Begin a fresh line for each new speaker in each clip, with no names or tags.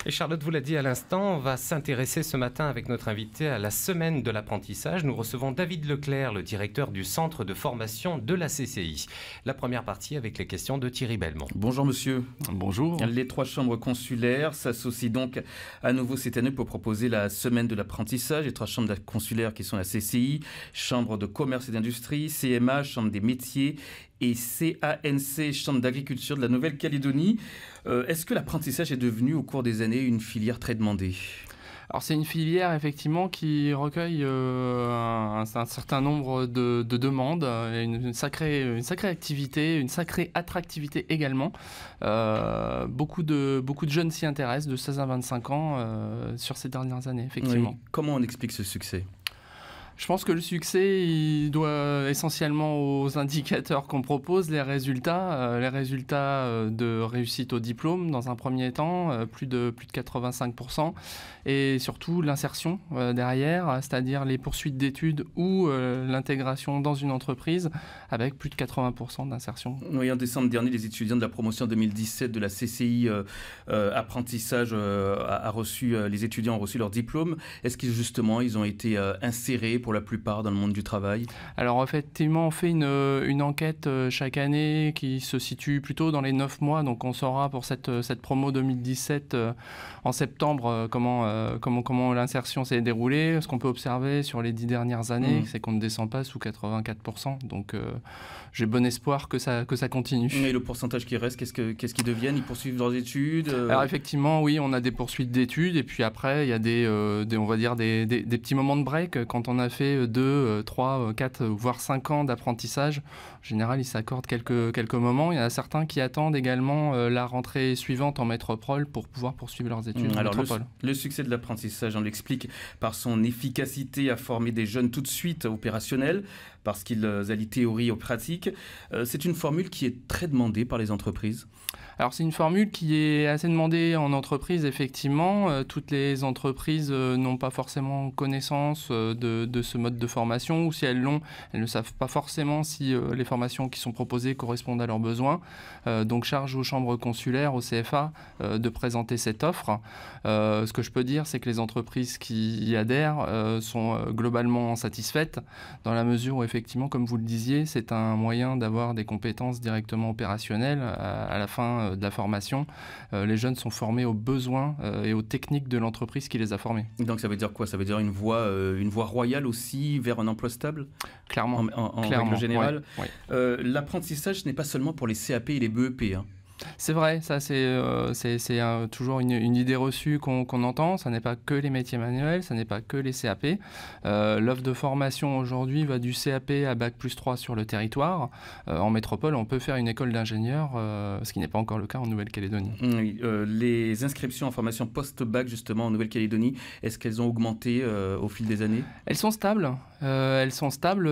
Et Charlotte vous l'a dit à l'instant, on va s'intéresser ce matin avec notre invité à la semaine de l'apprentissage. Nous recevons David Leclerc, le directeur du centre de formation de la CCI. La première partie avec les questions de Thierry Belmont.
Bonjour monsieur.
Bonjour.
Les 3 chambres consulaires s'associent donc à nouveau cette année pour proposer la semaine de l'apprentissage. Les 3 chambres consulaires qui sont la CCI, Chambre de commerce et d'industrie, CMA, Chambre des métiers et CANC, Chambre d'agriculture de la Nouvelle-Calédonie. Est-ce que l'apprentissage est devenu au cours des années une filière très demandée ?
Alors c'est une filière effectivement qui recueille un certain nombre de demandes, une sacrée activité, une sacrée attractivité également. Beaucoup de jeunes s'y intéressent de 16 à 25 ans sur ces dernières années, effectivement.
Oui. Comment on explique ce succès ?
Je pense que le succès, il doit essentiellement aux indicateurs qu'on propose, les résultats de réussite au diplôme dans un premier temps, plus de 85%, et surtout l'insertion derrière, c'est-à-dire les poursuites d'études ou l'intégration dans une entreprise avec plus de 80% d'insertion.
Oui, en décembre dernier, les étudiants de la promotion 2017 de la CCI apprentissage les étudiants ont reçu leur diplôme. Est-ce que justement ils ont été insérés pour la plupart dans le monde du travail?
Alors effectivement, on fait une enquête chaque année qui se situe plutôt dans les 9 mois. Donc on saura pour cette promo 2017 en septembre comment l'insertion s'est déroulée. Ce qu'on peut observer sur les 10 dernières années, c'est qu'on ne descend pas sous 84%. Donc j'ai bon espoir que ça continue.
Et le pourcentage qui reste, qu'est-ce qu'ils deviennent? Ils poursuivent leurs études?
Alors effectivement, oui, on a des poursuites d'études. Et puis après, il y a on va dire des petits moments de break. Quand on a fait 2, 3, 4, voire 5 ans d'apprentissage, en général, ils s'accordent quelques moments. Il y en a certains qui attendent également la rentrée suivante en métropole pour pouvoir poursuivre leurs études en métropole.
Le succès de l'apprentissage, on l'explique par son efficacité à former des jeunes tout de suite opérationnels, parce qu'ils allient théorie aux pratiques. C'est une formule qui est très demandée par les entreprises.
Alors c'est une formule qui est assez demandée en entreprise, effectivement. Toutes les entreprises n'ont pas forcément connaissance de ce mode de formation, ou si elles l'ont, elles ne savent pas forcément si les formations qui sont proposées correspondent à leurs besoins. Donc charge aux chambres consulaires, au CFA, de présenter cette offre. Ce que je peux dire, c'est que les entreprises qui y adhèrent sont globalement satisfaites, dans la mesure où effectivement, comme vous le disiez, c'est un moyen d'avoir des compétences directement opérationnelles à la fin de la formation. Les jeunes sont formés aux besoins et aux techniques de l'entreprise qui les a formés.
Donc ça veut dire quoi? Ça veut dire une voie royale aussi vers un emploi stable?
Clairement.
En règle générale.
Ouais, ouais.
L'apprentissage, ce n'est pas seulement pour les CAP et les BEP, hein.
C'est vrai, ça c'est toujours une idée reçue qu'on entend. Ça n'est pas que les métiers manuels, ça n'est pas que les CAP. L'offre de formation aujourd'hui va du CAP à Bac+3 sur le territoire. En métropole, on peut faire une école d'ingénieur, ce qui n'est pas encore le cas en Nouvelle-Calédonie.
Oui, les inscriptions en formation post-bac justement en Nouvelle-Calédonie, est-ce qu'elles ont augmenté au fil des années?
Elles sont stables.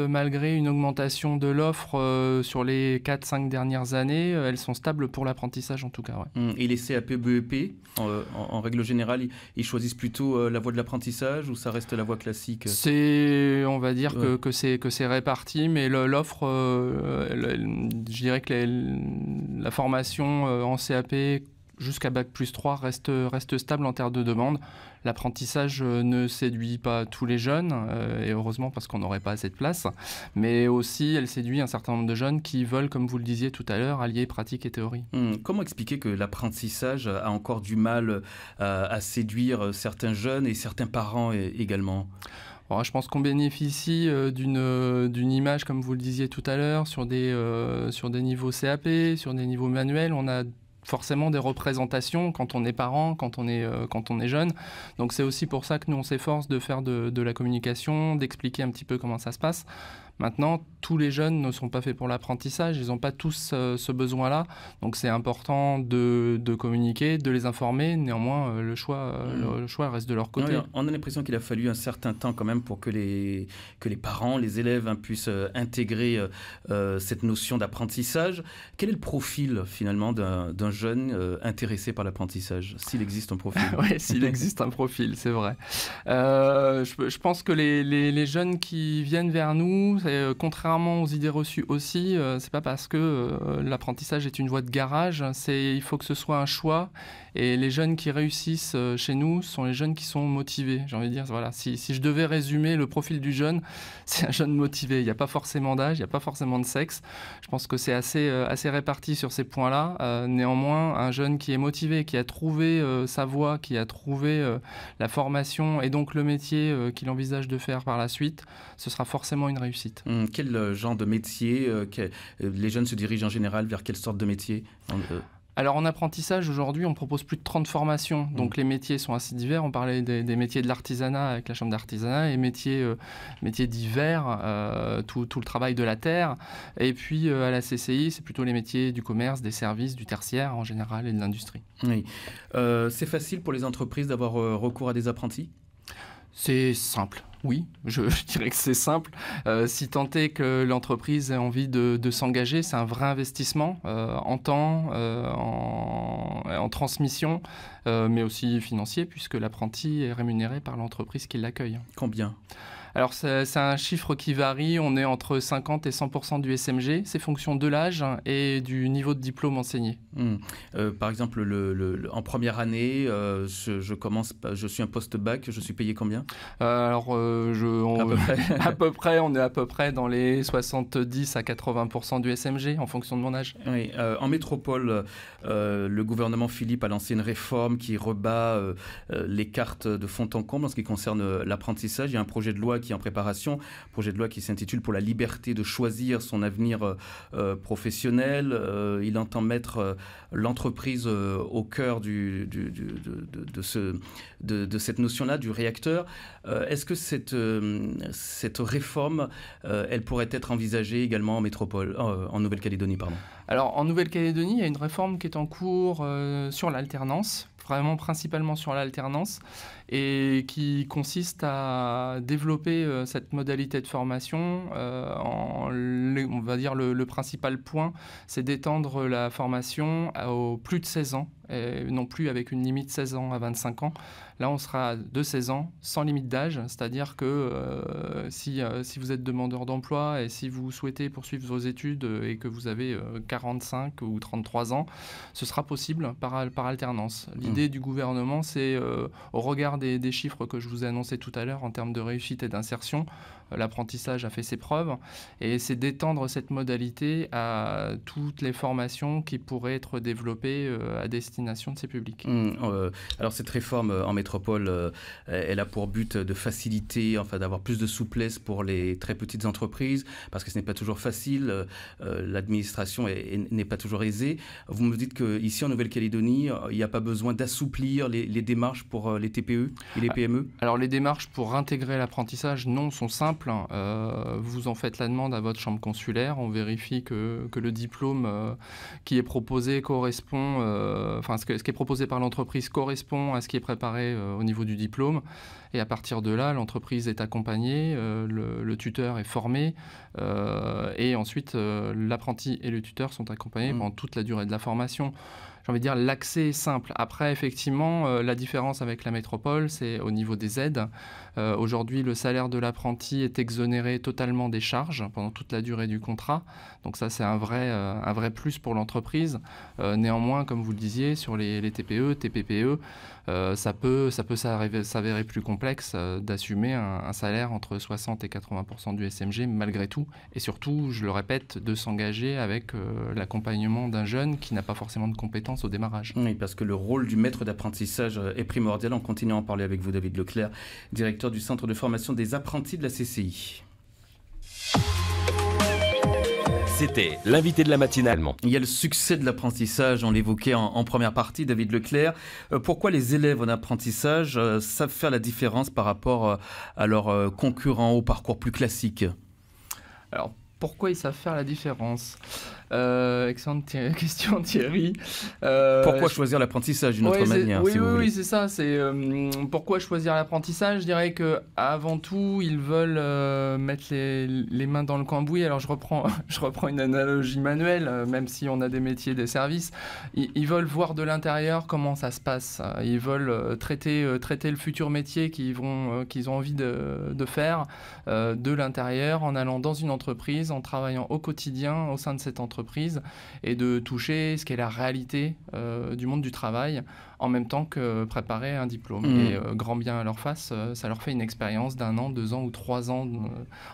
Malgré une augmentation de l'offre sur les 4-5 dernières années. Elles sont stables pour l'apprentissage en tout cas. Ouais.
Et les CAP, BEP, en règle générale, ils choisissent plutôt la voie de l'apprentissage ou ça reste la voie classique?
On va dire que c'est réparti, mais l'offre, je dirais que la formation en CAP jusqu'à Bac+3 reste stable en termes de demande. L'apprentissage ne séduit pas tous les jeunes, et heureusement parce qu'on n'aurait pas assez de place, mais aussi elle séduit un certain nombre de jeunes qui veulent, comme vous le disiez tout à l'heure, allier pratique et théorie.
Comment expliquer que l'apprentissage a encore du mal à séduire certains jeunes et certains parents également?
Je pense qu'on bénéficie d'une image, comme vous le disiez tout à l'heure, sur des niveaux CAP, sur des niveaux manuels. On a forcément des représentations quand on est parent, quand on est jeune. Donc c'est aussi pour ça que nous on s'efforce de faire de la communication, d'expliquer un petit peu comment ça se passe. Maintenant, tous les jeunes ne sont pas faits pour l'apprentissage, ils n'ont pas tous ce besoin-là. Donc c'est important de communiquer, de les informer. Néanmoins, le choix reste de leur côté.
Ouais, on a l'impression qu'il a fallu un certain temps quand même pour que les parents, les élèves puissent intégrer cette notion d'apprentissage. Quel est le profil finalement d'un jeune intéressé par l'apprentissage, s'il existe un profil?
Oui, s'il existe un profil, c'est vrai. Je pense que les jeunes qui viennent vers nous, c'est contrairement aux idées reçues aussi, c'est pas parce que l'apprentissage est une voie de garage, il faut que ce soit un choix. Et les jeunes qui réussissent chez nous sont les jeunes qui sont motivés. J'ai envie de dire, voilà, si je devais résumer le profil du jeune, c'est un jeune motivé. Il n'y a pas forcément d'âge, il n'y a pas forcément de sexe. Je pense que c'est assez réparti sur ces points-là. Néanmoins, un jeune qui est motivé, qui a trouvé sa voie, qui a trouvé la formation et donc le métier qu'il envisage de faire par la suite, ce sera forcément une réussite.
Quel genre de métier les jeunes se dirigent en général vers quelle sorte de métier
Alors en apprentissage, aujourd'hui, on propose plus de 30 formations. Donc les métiers sont assez divers. On parlait des métiers de l'artisanat avec la chambre d'artisanat et métiers divers, tout le travail de la terre. Et puis à la CCI, c'est plutôt les métiers du commerce, des services, du tertiaire en général et de l'industrie.
Oui. C'est facile pour les entreprises d'avoir recours à des apprentis ?
C'est simple. Oui, je dirais que c'est simple. Si tant est que l'entreprise ait envie de s'engager, c'est un vrai investissement en temps, en transmission, mais aussi financier, puisque l'apprenti est rémunéré par l'entreprise qui l'accueille.
Combien ?
Alors, c'est un chiffre qui varie. On est entre 50 et 100% du SMG. C'est fonction de l'âge et du niveau de diplôme enseigné.
Par exemple, en première année, je suis un post-bac, je suis payé combien ?
À peu près, on est à peu près dans les 70 à 80% du SMG en fonction de mon âge.
Oui, en métropole, le gouvernement Philippe a lancé une réforme qui rebat les cartes de fond en comble en ce qui concerne l'apprentissage. Il y a un projet de loi qui est en préparation, projet de loi qui s'intitule « Pour la liberté de choisir son avenir professionnel ». Il entend mettre l'entreprise au cœur de cette notion-là, du réacteur. Est-ce que cette réforme, elle pourrait être envisagée également en métropole, en Nouvelle-Calédonie, pardon ?
Alors, en Nouvelle-Calédonie, il y a une réforme qui est en cours sur l'alternance, vraiment principalement sur l'alternance, et qui consiste à développer cette modalité de formation. On va dire le principal point, c'est d'étendre la formation aux plus de 16 ans, et non plus avec une limite 16 ans à 25 ans. Là, on sera de 16 ans, sans limite d'âge, c'est-à-dire que si vous êtes demandeur d'emploi et si vous souhaitez poursuivre vos études et que vous avez 45 ou 33 ans, ce sera possible par alternance. L'idée du gouvernement, c'est au regard des chiffres que je vous ai annoncés tout à l'heure en termes de réussite et d'insertion, l'apprentissage a fait ses preuves, et c'est d'étendre cette modalité à toutes les formations qui pourraient être développées à destination de ces publics.
Alors cette réforme en métropole, elle a pour but de faciliter, enfin d'avoir plus de souplesse pour les très petites entreprises, parce que ce n'est pas toujours facile, l'administration n'est pas toujours aisée. Vous me dites qu'ici en Nouvelle-Calédonie, il n'y a pas besoin d'assouplir les démarches pour les TPE et les PME ?
Alors les démarches pour intégrer l'apprentissage, non, sont simples. Vous en faites la demande à votre chambre consulaire, on vérifie que le diplôme qui est proposé correspond, ce qui est proposé par l'entreprise correspond à ce qui est préparé au niveau du diplôme. Et à partir de là, l'entreprise est accompagnée, le tuteur est formé, et ensuite l'apprenti et le tuteur sont accompagnés pendant toute la durée de la formation. J'ai envie de dire, l'accès est simple. Après, effectivement, la différence avec la métropole, c'est au niveau des aides. Aujourd'hui, le salaire de l'apprenti est exonéré totalement des charges pendant toute la durée du contrat. Donc ça, c'est un vrai plus pour l'entreprise. Néanmoins, comme vous le disiez, sur les TPE, TPPE, ça peut s'avérer plus complexe d'assumer un salaire entre 60 et 80% du SMG malgré tout. Et surtout, je le répète, de s'engager avec l'accompagnement d'un jeune qui n'a pas forcément de compétences au démarrage.
Oui, parce que le rôle du maître d'apprentissage est primordial. On continue à en parler avec vous, David Leclerc, directeur du Centre de formation des apprentis de la CCI.
C'était l'invité de la matinale.
Il y a le succès de l'apprentissage, on l'évoquait en première partie, David Leclerc. Pourquoi les élèves en apprentissage savent faire la différence par rapport à leurs concurrents au parcours plus classique ?
Alors, pourquoi ils savent faire la différence ? Excellente question, Thierry.
Pourquoi choisir l'apprentissage d'une autre manière, si vous voulez.
Oui, c'est ça. Pourquoi choisir l'apprentissage? Je dirais qu'avant tout, ils veulent mettre les mains dans le cambouis. Alors, je reprends une analogie manuelle, même si on a des métiers, des services. Ils veulent voir de l'intérieur comment ça se passe. Ils veulent traiter le futur métier qu'ils ont envie de faire de l'intérieur, en allant dans une entreprise, en travaillant au quotidien au sein de cette entreprise, et de toucher ce qu'est la réalité du monde du travail, en même temps que préparer un diplôme. Et grand bien à leur face, ça leur fait une expérience d'1 an, 2 ans ou 3 ans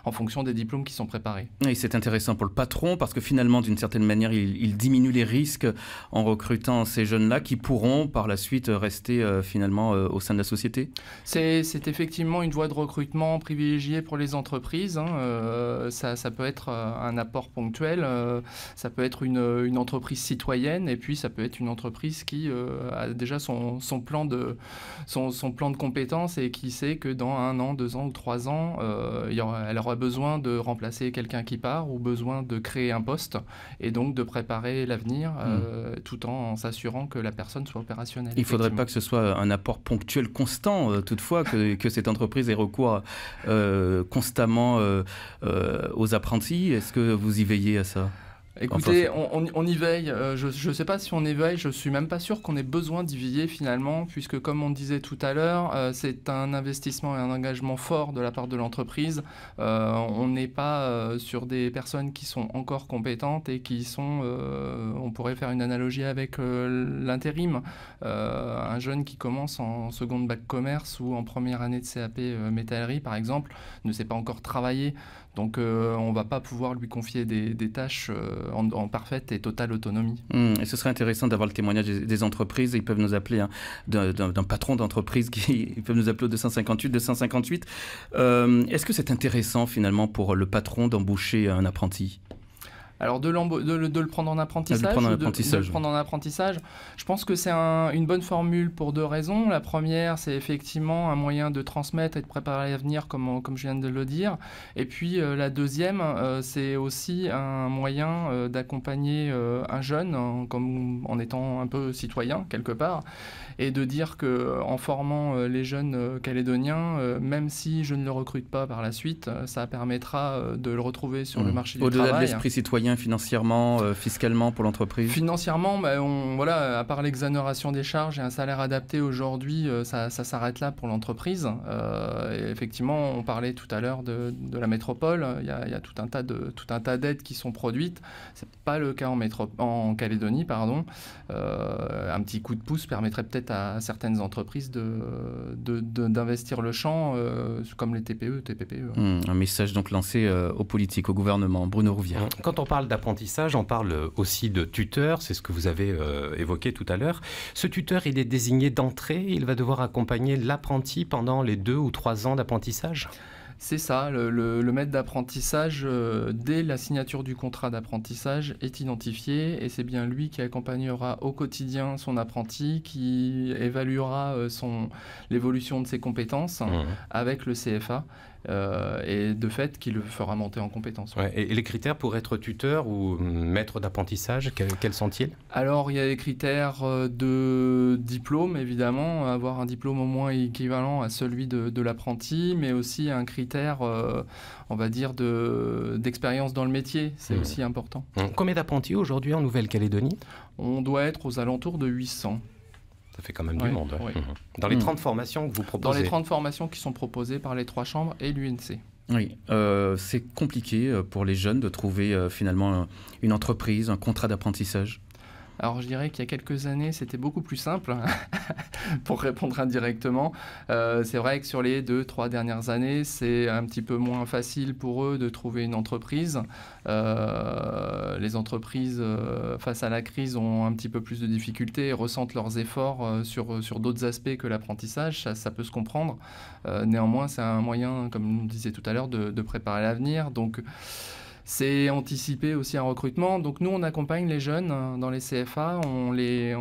en fonction des diplômes qui sont préparés.
Et c'est intéressant pour le patron parce que finalement, d'une certaine manière, il diminue les risques en recrutant ces jeunes-là qui pourront par la suite rester finalement au sein de la société.
C'est effectivement une voie de recrutement privilégiée pour les entreprises. Ça peut être un apport ponctuel, ça peut être une entreprise citoyenne, et puis ça peut être une entreprise qui a déjà son plan de compétences et qui sait que dans 1 an, 2 ans ou 3 ans, elle aura besoin de remplacer quelqu'un qui part ou besoin de créer un poste, et donc de préparer l'avenir tout en s'assurant que la personne soit opérationnelle.
Il ne faudrait pas que ce soit un apport ponctuel constant, toutefois, que cette entreprise ait recours constamment aux apprentis. Est-ce que vous y veillez à ça ?
Écoutez, on y veille. Je ne sais pas si on y veille. Je ne suis même pas sûr qu'on ait besoin d'y veiller finalement, puisque comme on disait tout à l'heure, c'est un investissement et un engagement fort de la part de l'entreprise. On n'est pas sur des personnes qui sont encore compétentes et qui sont... on pourrait faire une analogie avec l'intérim. Un jeune qui commence en seconde bac commerce ou en première année de CAP métallerie, par exemple, ne sait pas encore travailler. Donc on ne va pas pouvoir lui confier des tâches en parfaite et totale autonomie.
Et ce serait intéressant d'avoir le témoignage des entreprises. Ils peuvent nous appeler d'un patron d'entreprise, ils peuvent nous appeler au 258. Est-ce que c'est intéressant finalement pour le patron d'embaucher un apprenti ?
Alors de le prendre en apprentissage, de le prendre en apprentissage, je pense que c'est une bonne formule pour 2 raisons. La première, c'est effectivement un moyen de transmettre et de préparer l'avenir, comme je viens de le dire. Et puis la deuxième, c'est aussi un moyen d'accompagner un jeune en étant un peu citoyen quelque part, et de dire qu'en formant les jeunes calédoniens, même si je ne le recrute pas par la suite, ça permettra de le retrouver sur le marché du travail.
Au-delà de l'esprit citoyen, financièrement, fiscalement pour l'entreprise ?
Financièrement, à part l'exonération des charges et un salaire adapté aujourd'hui, ça s'arrête là pour l'entreprise. Et effectivement, on parlait tout à l'heure de la métropole. Il y a tout un tas d'aides qui sont produites. C'est pas le cas en Calédonie, pardon. Un petit coup de pouce permettrait peut-être à certaines entreprises d'investir le champ, comme les TPE, TPPE.
Un message donc lancé aux politiques, au gouvernement. Bruno Rouvière.
Quand on parle d'apprentissage, on parle aussi de tuteur, c'est ce que vous avez évoqué tout à l'heure. Ce tuteur, il est désigné d'entrée, il va devoir accompagner l'apprenti pendant les 2 ou 3 ans d'apprentissage ?
C'est ça, le maître d'apprentissage, dès la signature du contrat d'apprentissage, est identifié, et c'est bien lui qui accompagnera au quotidien son apprenti, qui évaluera l'évolution de ses compétences avec le CFA. Et de fait, qui le fera monter en compétences.
Ouais, et les critères pour être tuteur ou maître d'apprentissage, quels sont-ils ? Alors,
il y a les critères de diplôme, évidemment, avoir un diplôme au moins équivalent à celui de l'apprenti, mais aussi un critère, on va dire, d'expérience dans le métier, c'est aussi important.
Combien d'apprentis aujourd'hui en Nouvelle-Calédonie ?
On doit être aux alentours de 800.
Ça fait quand même du monde. Ouais. Dans les 30 formations que vous proposez.
Dans les 30 formations qui sont proposées par les 3 chambres et l'UNC.
Oui, c'est compliqué pour les jeunes de trouver finalement une entreprise, un contrat d'apprentissage.
Alors je dirais qu'il y a quelques années, c'était beaucoup plus simple pour répondre indirectement. C'est vrai que sur les 2-3 dernières années, c'est un petit peu moins facile pour eux de trouver une entreprise. Les entreprises, face à la crise, ont un petit peu plus de difficultés et ressentent leurs efforts sur d'autres aspects que l'apprentissage. Ça peut se comprendre. Néanmoins, c'est un moyen, comme on disait tout à l'heure, de préparer l'avenir. Donc, C'est anticiper aussi un recrutement. Donc nous, on accompagne les jeunes dans les CFA, on les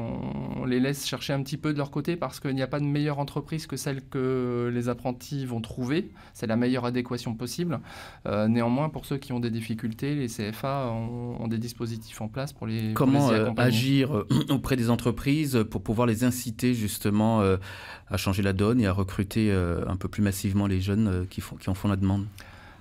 laisse chercher un petit peu de leur côté parce qu'il n'y a pas de meilleure entreprise que celle que les apprentis vont trouver. C'est la meilleure adéquation possible. Néanmoins, pour ceux qui ont des difficultés, les CFA ont des dispositifs en place pour les y accompagner.
Comment agir auprès des entreprises pour pouvoir les inciter justement à changer la donne et à recruter un peu plus massivement les jeunes qui en font la demande?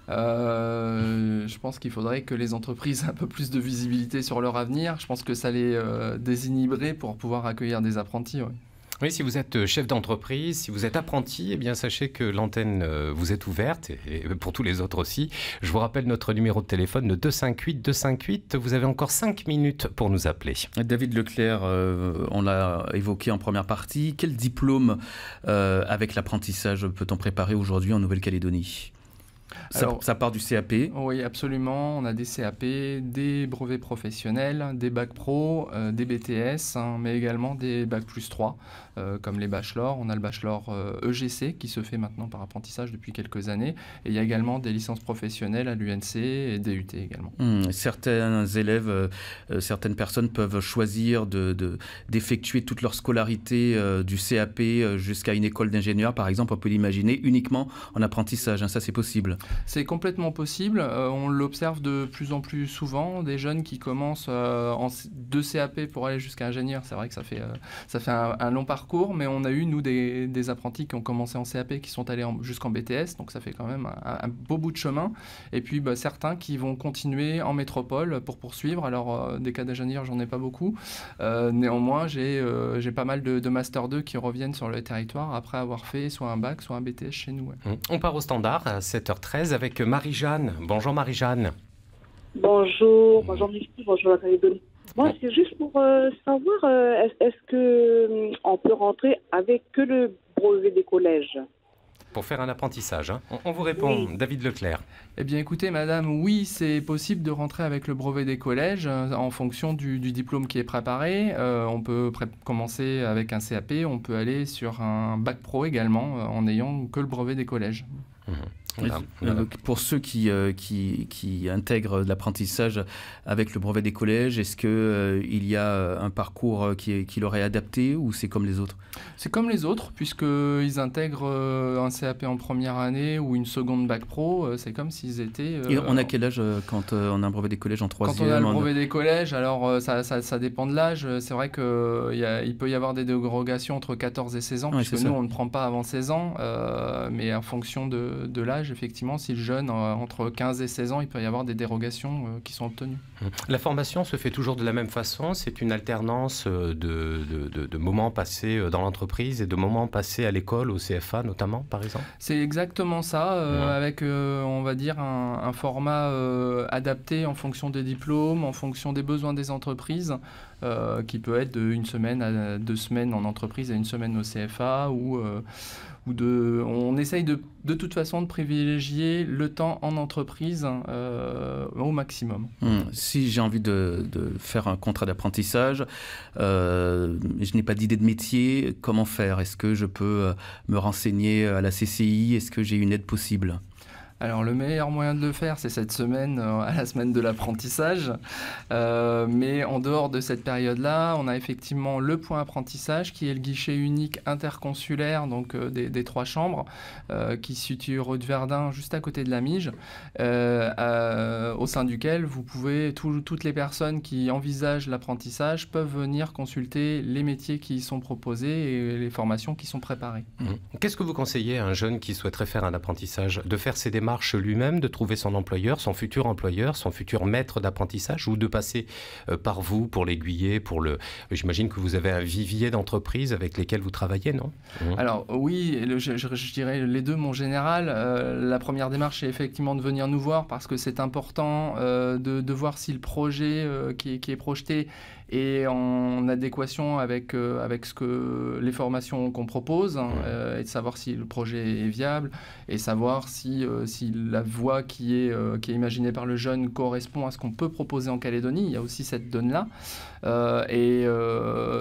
Je pense qu'il faudrait que les entreprises aient un peu plus de visibilité sur leur avenir. Je pense que ça les désinhiberait pour pouvoir accueillir des apprentis. Ouais.
Oui, si vous êtes chef d'entreprise, si vous êtes apprenti, eh bien sachez que l'antenne vous est ouverte et pour tous les autres aussi. Je vous rappelle notre numéro de téléphone, le 258-258. Vous avez encore 5 minutes pour nous appeler.
David Leclerc, on l'a évoqué en première partie. Quel diplôme avec l'apprentissage peut-on préparer aujourd'hui en Nouvelle-Calédonie ? Ça part du CAP.
Oui, absolument. On a des CAP, des brevets professionnels, des bacs pro, des BTS, mais également des bacs plus 3, comme les bachelors. On a le bachelor EGC qui se fait maintenant par apprentissage depuis quelques années. Et il y a également des licences professionnelles à l'UNC et DUT également.
Certains élèves, certaines personnes peuvent choisir d'effectuer toute leur scolarité du CAP jusqu'à une école d'ingénieur, par exemple. On peut l'imaginer uniquement en apprentissage. Ça, c'est possible.
C'est complètement possible. On l'observe de plus en plus souvent. Des jeunes qui commencent en 2 CAP pour aller jusqu'à ingénieur. C'est vrai que ça fait un long parcours, mais on a eu, nous, des apprentis qui ont commencé en CAP, qui sont allés jusqu'en BTS. Donc ça fait quand même un beau bout de chemin. Et puis certains qui vont continuer en métropole pour poursuivre. Alors des cas d'ingénieur, j'en ai pas beaucoup. Néanmoins, j'ai pas mal de Master 2 qui reviennent sur le territoire après avoir fait soit un bac, soit un BTS chez nous. Ouais.
On part au standard à 7h13 avec Marie-Jeanne. Bonjour Marie-Jeanne.
Bonjour la Calédonie. Moi, c'est juste pour savoir, est-ce qu'on peut rentrer avec que le brevet des collèges ?
Pour faire un apprentissage, hein. On vous répond, oui. David Leclerc.
Eh bien écoutez madame, oui c'est possible de rentrer avec le brevet des collèges en fonction du diplôme qui est préparé. On peut commencer avec un CAP, on peut aller sur un bac pro également en n'ayant que le brevet des collèges.
Voilà. Pour ceux qui intègrent l'apprentissage avec le brevet des collèges, est-ce qu'il y a un parcours qui leur est adapté ou c'est comme les autres ?
C'est comme les autres, puisqu'ils intègrent un CAP en première année ou une seconde bac pro, c'est comme s'ils étaient...
Et on a quel âge quand on a un brevet des collèges en troisième ?
Quand on a le brevet des collèges, alors ça dépend de l'âge. C'est vrai qu'il peut y avoir des dérogations entre 14 et 16 ans, puisque nous, on ne prend pas avant 16 ans, mais en fonction de l'âge, effectivement, si le jeune, entre 15 et 16 ans, il peut y avoir des dérogations qui sont obtenues.
La formation se fait toujours de la même façon. C'est une alternance de moments passés dans l'entreprise et de moments passés à l'école, au CFA notamment, par exemple ?
C'est exactement ça, avec, on va dire, un format adapté en fonction des diplômes, en fonction des besoins des entreprises, qui peut être d'une semaine à 2 semaines en entreprise et 1 semaine au CFA, on essaye de toute façon de privilégier le temps en entreprise au maximum.
Si j'ai envie de faire un contrat d'apprentissage, je n'ai pas d'idée de métier, comment faire ? Est-ce que je peux me renseigner à la CCI ? Est-ce que j'ai une aide possible ?
Alors le meilleur moyen de le faire, c'est cette semaine, à la semaine de l'apprentissage. Mais en dehors de cette période-là, on a effectivement le point apprentissage, qui est le guichet unique interconsulaire, donc des 3 chambres, qui se situe rue de Verdun, juste à côté de la Mige, au sein duquel vous pouvez, toutes les personnes qui envisagent l'apprentissage peuvent venir consulter les métiers qui y sont proposés et les formations qui sont préparées.
Qu'est-ce que vous conseillez à un jeune qui souhaiterait faire un apprentissage ? De faire ses démarches lui-même, de trouver son employeur, son futur maître d'apprentissage, ou de passer par vous pour l'aiguiller, j'imagine que vous avez un vivier d'entreprises avec lesquelles vous travaillez, non ?
Alors oui, je dirais les deux, mon général. La première démarche, c'est effectivement de venir nous voir parce que c'est important de voir si le projet qui est projeté et en adéquation avec les formations qu'on propose, et de savoir si le projet est viable et savoir si la voie qui est imaginée par le jeune correspond à ce qu'on peut proposer en Calédonie. Il y a aussi cette donne-là.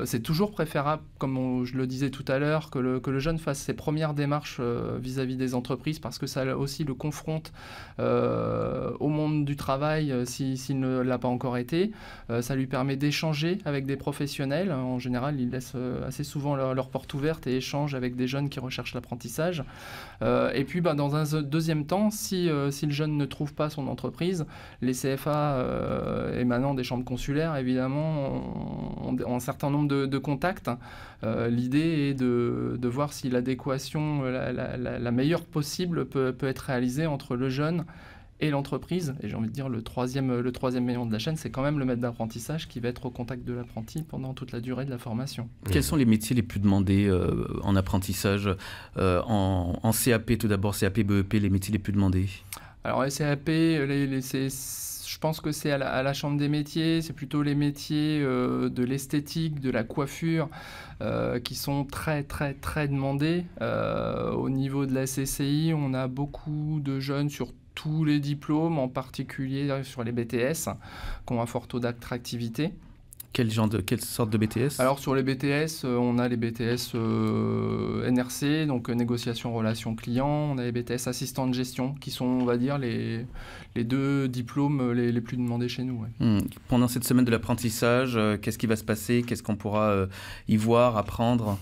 C'est toujours préférable, comme je le disais tout à l'heure, que le jeune fasse ses premières démarches vis-à-vis des entreprises, parce que ça aussi le confronte au monde du travail s'il ne l'a pas encore été. Ça lui permet d'échanger avec des professionnels. En général, ils laissent assez souvent leur porte ouverte et échangent avec des jeunes qui recherchent l'apprentissage. Et puis, dans un deuxième temps, si le jeune ne trouve pas son entreprise, les CFA émanant des chambres consulaires, évidemment, ont un certain nombre de contacts. L'idée est de voir si l'adéquation la meilleure possible peut être réalisée entre le jeune et l'entreprise. Et j'ai envie de dire, le troisième maillon de la chaîne, c'est quand même le maître d'apprentissage qui va être au contact de l'apprenti pendant toute la durée de la formation.
Quels sont les métiers les plus demandés en apprentissage en CAP, tout d'abord, CAP, BEP, les métiers les plus demandés? Alors
les CAP, je pense que c'est à la Chambre des métiers, c'est plutôt les métiers de l'esthétique, de la coiffure, qui sont très, très, très demandés. Au niveau de la CCI, on a beaucoup de jeunes sur tous les diplômes, en particulier sur les BTS, qui ont un fort taux d'attractivité.
Quelle sorte de BTS?
Alors sur les BTS, on a les BTS NRC, donc négociation relations clients, on a les BTS assistant de gestion, qui sont, on va dire, les deux diplômes les plus demandés chez nous. Ouais.
Pendant cette semaine de l'apprentissage, qu'est-ce qui va se passer? Qu'est-ce qu'on pourra y voir, apprendre?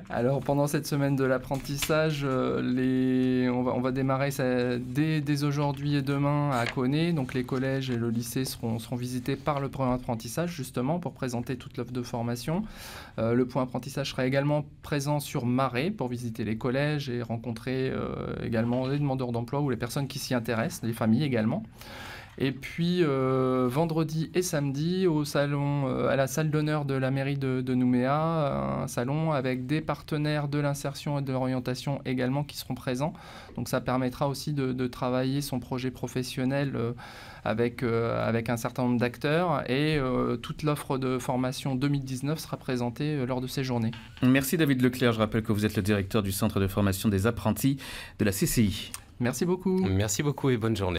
Alors pendant cette semaine de l'apprentissage, on va démarrer ça dès aujourd'hui et demain à Koné. Donc les collèges et le lycée seront visités par le point apprentissage, justement pour présenter toute l'offre de formation. Le point apprentissage sera également présent sur Marais pour visiter les collèges et rencontrer également les demandeurs d'emploi ou les personnes qui s'y intéressent, les familles également. Et puis vendredi et samedi à la salle d'honneur de la mairie de Nouméa, un salon avec des partenaires de l'insertion et de l'orientation également qui seront présents. Donc ça permettra aussi de travailler son projet professionnel avec un certain nombre d'acteurs, et toute l'offre de formation 2019 sera présentée lors de ces journées.
Merci David Leclerc, je rappelle que vous êtes le directeur du centre de formation des apprentis de la CCI.
Merci beaucoup.
Merci beaucoup et bonne journée.